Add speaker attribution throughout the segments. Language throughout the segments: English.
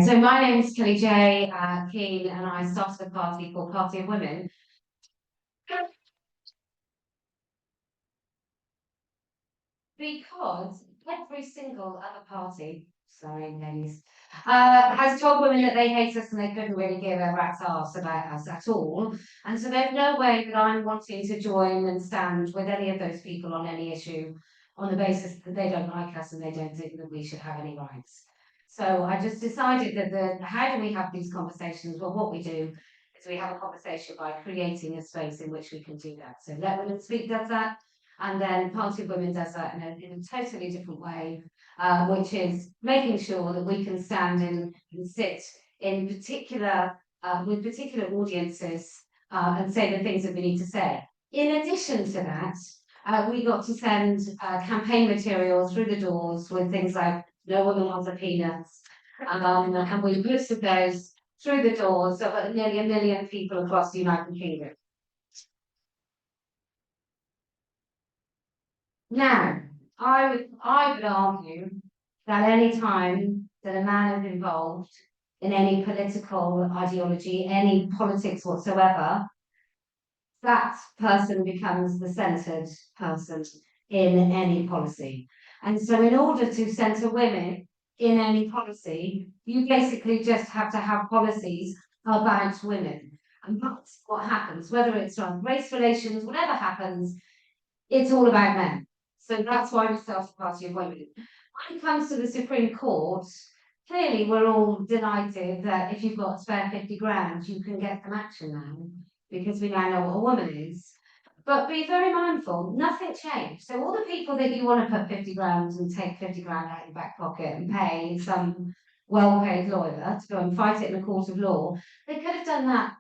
Speaker 1: Okay, so my name is Kellie-Jay Keen, and I started a party called Party of Women. Because every single other party, sorry ladies, has told women that they hate us and they couldn't really give a rat's arse about us at all. And so there's no way that I'm wanting to join and stand with any of those people on any issue on the basis that they don't like us and they don't think that we should have any rights. So I just decided that how do we have these conversations? Well, what we do is we have a conversation by creating a space in which we can do that. So Let Women Speak does that. And then Party of Women does that in a totally different way, which is making sure that we can stand and sit in particular with particular audiences and say the things that we need to say. In addition to that, we got to send campaign material through the doors with things like "No woman wants a peanuts," and we posted those through the doors of nearly 1 million people across the United Kingdom. Now, I would argue that any time that a man is involved in any political ideology, any politics whatsoever, that person becomes the centred person in any policy. And so in order to centre women in any policy, you basically just have to have policies about women. And that's what happens, whether it's on race relations, whatever happens, it's all about men. So that's why we started Party of Women. When it comes to the Supreme Court, clearly we're all delighted that if you've got spare 50 grand, you can get some action now, because we now know what a woman is. But be very mindful, nothing changed. So all the people that you want to put 50 grand and take 50 grand out of your back pocket and pay some well-paid lawyer to go and fight it in a court of law, they could have done that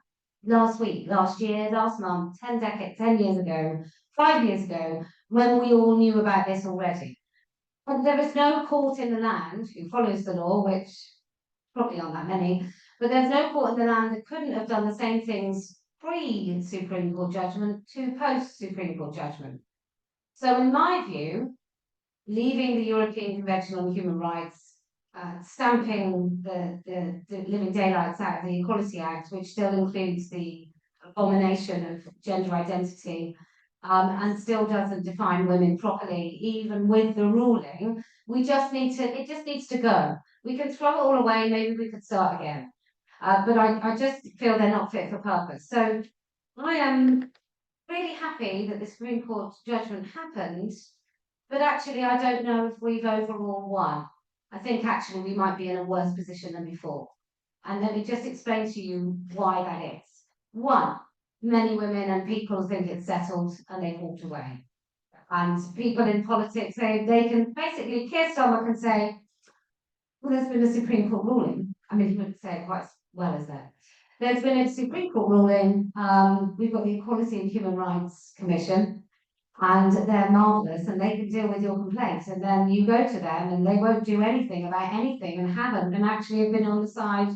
Speaker 1: last week, last year, last month, 10 years ago, 5 years ago, when we all knew about this already. And there is no court in the land who follows the law, which probably aren't that many, but there's no court in the land that couldn't have done the same things pre-Supreme Court judgment to post-Supreme Court judgment. So in my view, leaving the European Convention on Human Rights, stamping the Living Daylights out of the Equality Act, which still includes the abomination of gender identity, and still doesn't define women properly, even with the ruling, it just needs to go. We can throw it all away, maybe we could start again. But I just feel they're not fit for purpose. So I am really happy that the Supreme Court judgment happened, but actually I don't know if we've overall won. I think actually we might be in a worse position than before. And let me just explain to you why that is. One, many women and people think it's settled and they've walked away. And people in politics, they can basically Keir Starmer can say, well, there's been a Supreme Court ruling. I mean, he wouldn't say it quite as well as that. There's been a Supreme Court ruling. We've got the Equality and Human Rights Commission, and they're marvellous, and they can deal with your complaints. And then you go to them, and they won't do anything about anything, and haven't, and actually have been on the side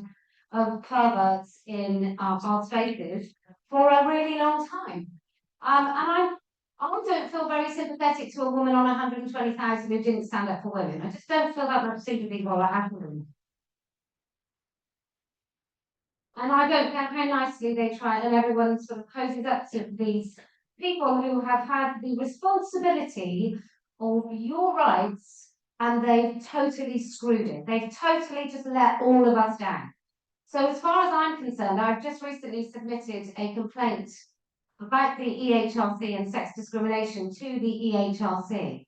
Speaker 1: of perverts in our spaces for a really long time. And I don't feel very sympathetic to a woman on 120,000 who didn't stand up for women. I just don't feel that much sympathy for what happened. And I don't care how nicely they try, and everyone sort of poses up to these people who have had the responsibility of your rights, and they've totally screwed it. They've totally just let all of us down. So as far as I'm concerned, I've just recently submitted a complaint about the EHRC and sex discrimination to the EHRC,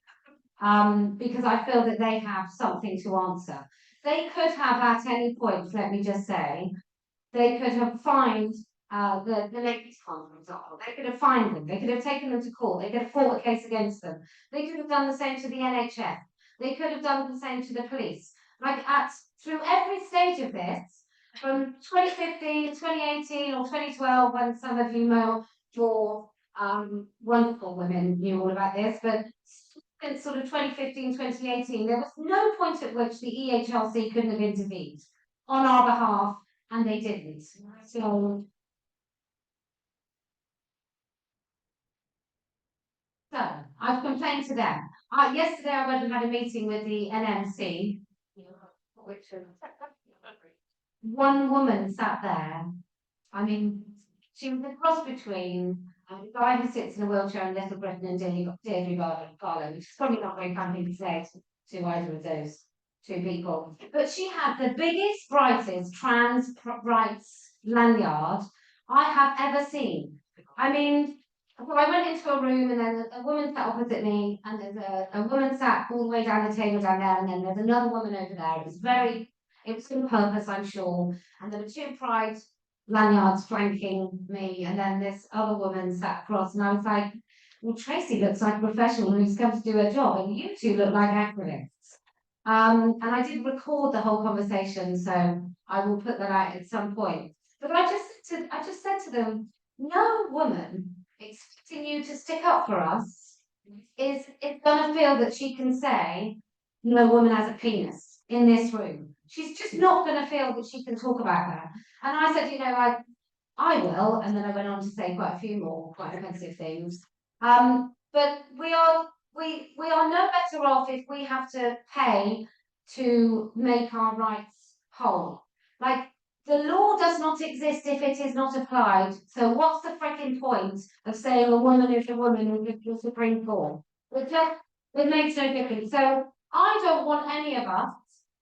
Speaker 1: because I feel that they have something to answer. They could have at any point, let me just say, they could have fined the ladies' fund, for example. They could have fined them. They could have taken them to court. They could have fought a case against them. They could have done the same to the NHS. They could have done the same to the police. Like through every stage of this, from 2015, 2018, or 2012, when some of you more wonderful women knew all about this, but since sort of 2015, 2018, there was no point at which the EHRC couldn't have intervened on our behalf, and they didn't. So I've complained to them. Yesterday I went and had a meeting with the NMC, which one woman sat there. I mean, she was a cross between the guy who sits in a wheelchair in Little Britain and Deirdre Barlow, which is probably not very kind to say to either of those two people. But she had the biggest, brightest trans rights lanyard I have ever seen. I mean, so I went into a room and then a woman sat opposite me, and there's a woman sat all the way down the table down there, and then there's another woman over there. It was on purpose, I'm sure. And there were two pride lanyards flanking me, and then this other woman sat across, and I was like, well, Tracy looks like a professional who's come to do her job, and you two look like acrobats. And I did record the whole conversation, so I will put that out at some point. But I just said to them, no woman expecting you to stick up for us is going to feel that she can say no woman has a penis in this room. She's just not going to feel that she can talk about that. And I said, I will, and then I went on to say quite a few more quite offensive things. But we are no better off if we have to pay to make our rights whole. Like, the law does not exist if it is not applied. So what's the freaking point of saying a woman is a woman in the Supreme Court? It makes no difference. So I don't want any of us.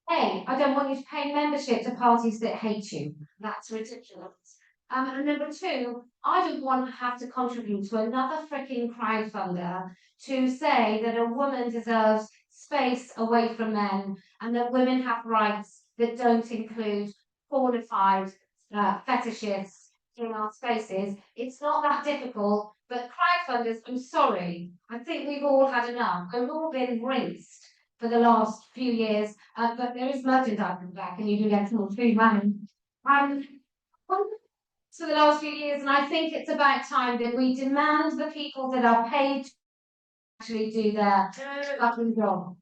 Speaker 1: Hey, I don't want you to pay membership to parties that hate you. That's ridiculous. And number two, I don't want to have to contribute to another freaking crowdfunder to say that a woman deserves space away from men and that women have rights that don't include pornified fetishists in our spaces. It's not that difficult, but crowdfunders, I'm sorry, I think we've all had enough. We've all been rinsed for the last few years, but there is merchandise back and you can get some free money. For the last few years, and I think it's about time that we demand the people that are paid to actually do their fucking job.